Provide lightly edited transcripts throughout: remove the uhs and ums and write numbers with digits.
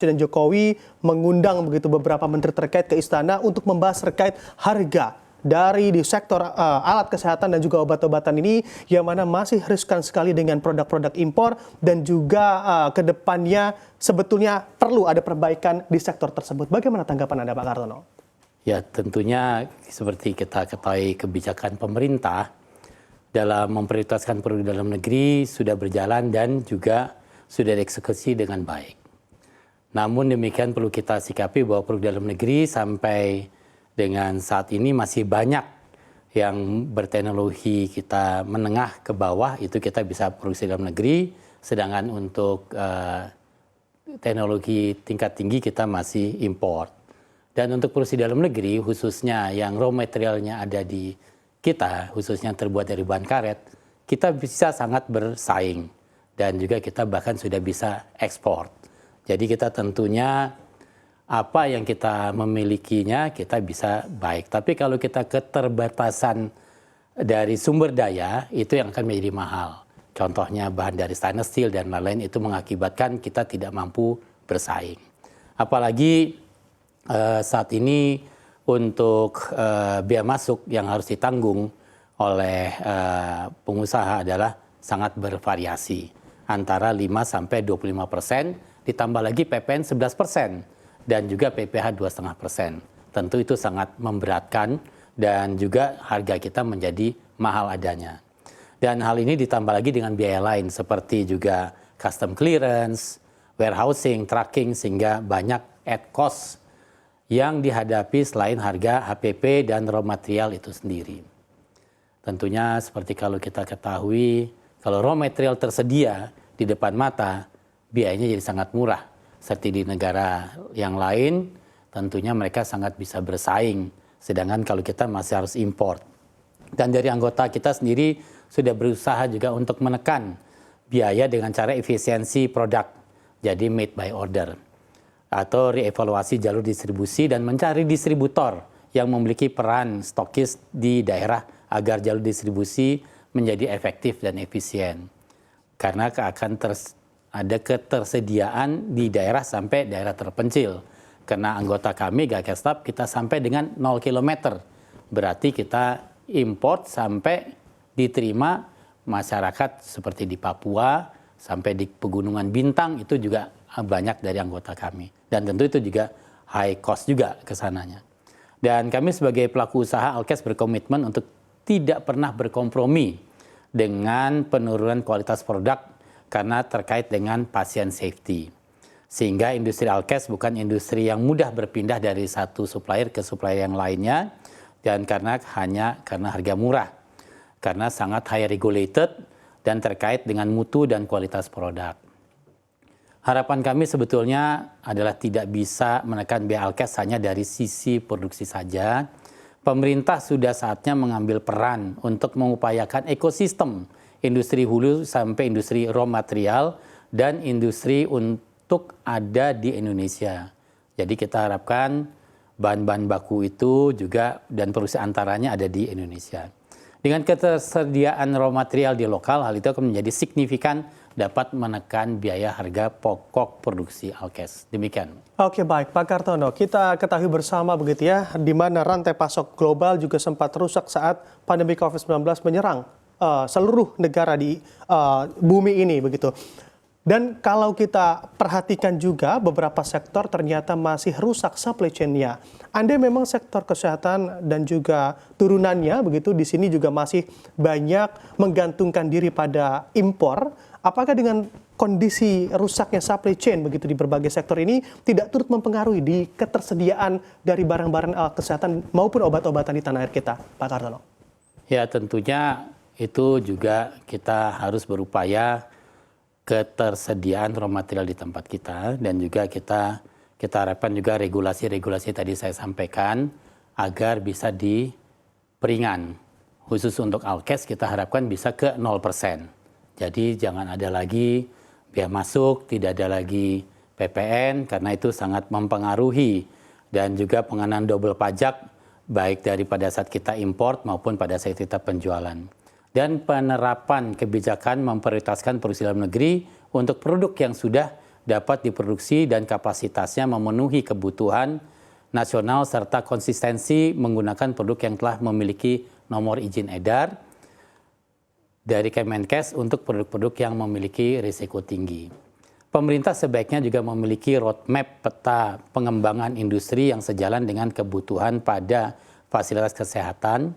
Presiden Jokowi mengundang begitu beberapa menteri terkait ke istana untuk membahas terkait harga dari di sektor alat kesehatan dan juga obat-obatan ini yang mana masih riskan sekali dengan produk-produk impor dan juga ke depannya sebetulnya perlu ada perbaikan di sektor tersebut. Bagaimana tanggapan Anda, Pak Kartono? Ya, tentunya seperti kita ketahui kebijakan pemerintah dalam memprioritaskan produk dalam negeri sudah berjalan dan juga sudah dieksekusi dengan baik. Namun demikian perlu kita sikapi bahwa produk dalam negeri sampai dengan saat ini masih banyak yang berteknologi kita menengah ke bawah, itu kita bisa produksi dalam negeri, sedangkan untuk teknologi tingkat tinggi kita masih import. Dan untuk produksi dalam negeri, khususnya yang raw materialnya ada di kita, khususnya terbuat dari bahan karet, kita bisa sangat bersaing. Dan juga kita bahkan sudah bisa ekspor. Jadi kita tentunya apa yang kita memilikinya kita bisa baik. Tapi kalau kita keterbatasan dari sumber daya, itu yang akan menjadi mahal. Contohnya bahan dari stainless steel dan lain-lain itu mengakibatkan kita tidak mampu bersaing. Apalagi saat ini untuk biaya masuk yang harus ditanggung oleh pengusaha adalah sangat bervariasi. Antara 5-25%, ditambah lagi PPN 11%, dan juga PPh 2,5%. Tentu itu sangat memberatkan dan juga harga kita menjadi mahal adanya. Dan hal ini ditambah lagi dengan biaya lain seperti juga custom clearance, warehousing, tracking, sehingga banyak add cost yang dihadapi selain harga HPP dan raw material itu sendiri. Tentunya seperti kalau kita ketahui, kalau raw material tersedia di depan mata, biayanya jadi sangat murah. Seperti di negara yang lain, tentunya mereka sangat bisa bersaing. Sedangkan kalau kita masih harus import. Dan dari anggota kita sendiri sudah berusaha juga untuk menekan biaya dengan cara efisiensi produk. Jadi made by order. Atau reevaluasi jalur distribusi dan mencari distributor yang memiliki peran stokis di daerah agar jalur distribusi menjadi efektif dan efisien. Karena akan ada ketersediaan di daerah sampai daerah terpencil. Karena anggota kami, Gakestap, kita sampai dengan 0 km. Berarti kita import sampai diterima masyarakat seperti di Papua, sampai di Pegunungan Bintang, itu juga banyak dari anggota kami. Dan tentu itu juga high cost juga ke sananya. Dan kami sebagai pelaku usaha Alkes berkomitmen untuk tidak pernah berkompromi dengan penurunan kualitas produk karena terkait dengan pasien safety. Sehingga industri Alkes bukan industri yang mudah berpindah dari satu supplier ke supplier yang lainnya, dan karena harga murah, karena sangat high regulated dan terkait dengan mutu dan kualitas produk. Harapan kami sebetulnya adalah tidak bisa menekan biaya Alkes hanya dari sisi produksi saja. Pemerintah sudah saatnya mengambil peran untuk mengupayakan ekosistem industri hulu sampai industri raw material dan industri untuk ada di Indonesia. Jadi kita harapkan bahan-bahan baku itu juga dan produksi antaranya ada di Indonesia. Dengan ketersediaan raw material di lokal, hal itu akan menjadi signifikan dapat menekan biaya harga pokok produksi Alkes. Demikian. Oke, baik Pak Kartono, kita ketahui bersama begitu ya, di mana rantai pasok global juga sempat rusak saat pandemi COVID-19 menyerang seluruh negara di bumi ini begitu. Dan kalau kita perhatikan juga beberapa sektor ternyata masih rusak supply chain-nya. Anda memang sektor kesehatan dan juga turunannya begitu di sini juga masih banyak menggantungkan diri pada impor. Apakah dengan kondisi rusaknya supply chain begitu di berbagai sektor ini tidak turut mempengaruhi di ketersediaan dari barang-barang kesehatan maupun obat-obatan di tanah air kita, Pak Kartono? Ya, tentunya itu juga kita harus berupaya ketersediaan raw material di tempat kita, dan juga kita harapkan juga regulasi-regulasi tadi saya sampaikan agar bisa diperingan. Khusus untuk Alkes kita harapkan bisa ke 0%. Jadi jangan ada lagi biaya masuk, tidak ada lagi PPN karena itu sangat mempengaruhi, dan juga pengenaan double pajak baik daripada saat kita import maupun pada saat kita penjualan. Dan penerapan kebijakan memprioritaskan produksi dalam negeri untuk produk yang sudah dapat diproduksi dan kapasitasnya memenuhi kebutuhan nasional serta konsistensi menggunakan produk yang telah memiliki nomor izin edar dari Kemenkes untuk produk-produk yang memiliki risiko tinggi. Pemerintah sebaiknya juga memiliki roadmap peta pengembangan industri yang sejalan dengan kebutuhan pada fasilitas kesehatan.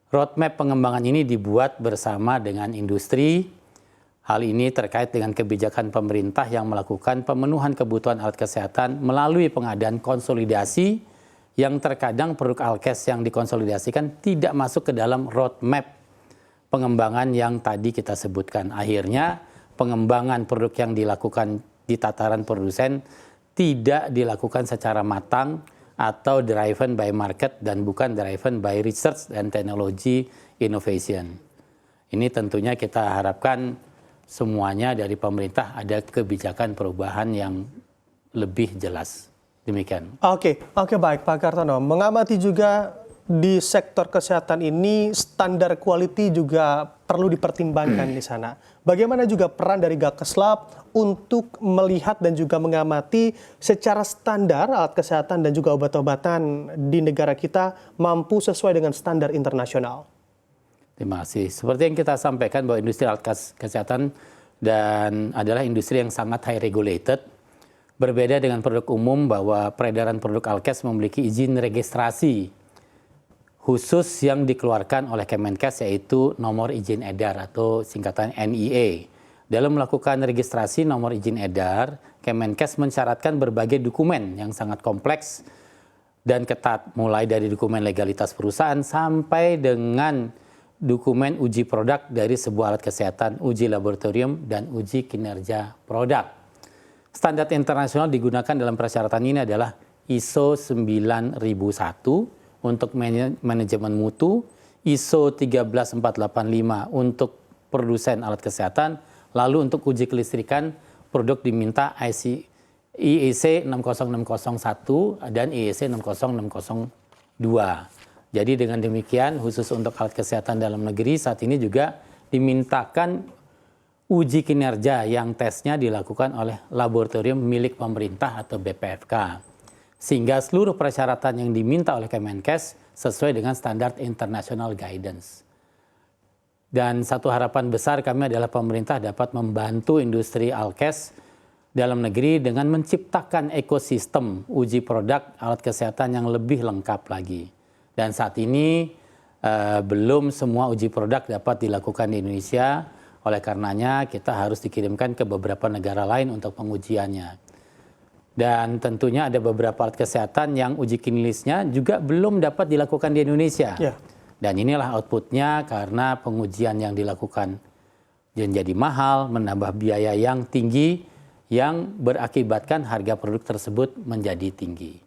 Roadmap pengembangan ini dibuat bersama dengan industri. Hal ini terkait dengan kebijakan pemerintah yang melakukan pemenuhan kebutuhan alat kesehatan melalui pengadaan konsolidasi yang terkadang produk Alkes yang dikonsolidasikan tidak masuk ke dalam roadmap pengembangan yang tadi kita sebutkan. Akhirnya pengembangan produk yang dilakukan di tataran produsen tidak dilakukan secara matang atau driven by market dan bukan driven by research dan technology innovation. Ini tentunya kita harapkan semuanya dari pemerintah ada kebijakan perubahan yang lebih jelas. Demikian. Oke, baik Pak Kartono. Mengamati juga di sektor kesehatan ini standar quality juga perlu dipertimbangkan di sana. Bagaimana juga peran dari Gakeslab untuk melihat dan juga mengamati secara standar alat kesehatan dan juga obat-obatan di negara kita mampu sesuai dengan standar internasional? Terima kasih. Seperti yang kita sampaikan bahwa industri alat kesehatan dan adalah industri yang sangat high regulated. Berbeda dengan produk umum bahwa peredaran produk Alkes memiliki izin registrasi khusus yang dikeluarkan oleh Kemenkes yaitu nomor izin edar atau singkatan NIE. Dalam melakukan registrasi nomor izin edar, Kemenkes mensyaratkan berbagai dokumen yang sangat kompleks dan ketat, mulai dari dokumen legalitas perusahaan sampai dengan dokumen uji produk dari sebuah alat kesehatan, uji laboratorium, dan uji kinerja produk. Standar internasional digunakan dalam persyaratan ini adalah ISO 9001 untuk manajemen mutu, ISO 13485 untuk produsen alat kesehatan, lalu untuk uji kelistrikan produk diminta IEC 60601 dan IEC 60602. Jadi dengan demikian khusus untuk alat kesehatan dalam negeri saat ini juga dimintakan uji kinerja yang tesnya dilakukan oleh laboratorium milik pemerintah atau BPFK. Sehingga seluruh persyaratan yang diminta oleh Kemenkes sesuai dengan standar international guidance. Dan satu harapan besar kami adalah pemerintah dapat membantu industri Alkes dalam negeri dengan menciptakan ekosistem uji produk alat kesehatan yang lebih lengkap lagi. Dan saat ini belum semua uji produk dapat dilakukan di Indonesia, oleh karenanya kita harus dikirimkan ke beberapa negara lain untuk pengujiannya. Dan tentunya ada beberapa alat kesehatan yang uji klinisnya juga belum dapat dilakukan di Indonesia. Yeah. Dan inilah outputnya karena pengujian yang dilakukan menjadi mahal, menambah biaya yang tinggi, yang berakibatkan harga produk tersebut menjadi tinggi.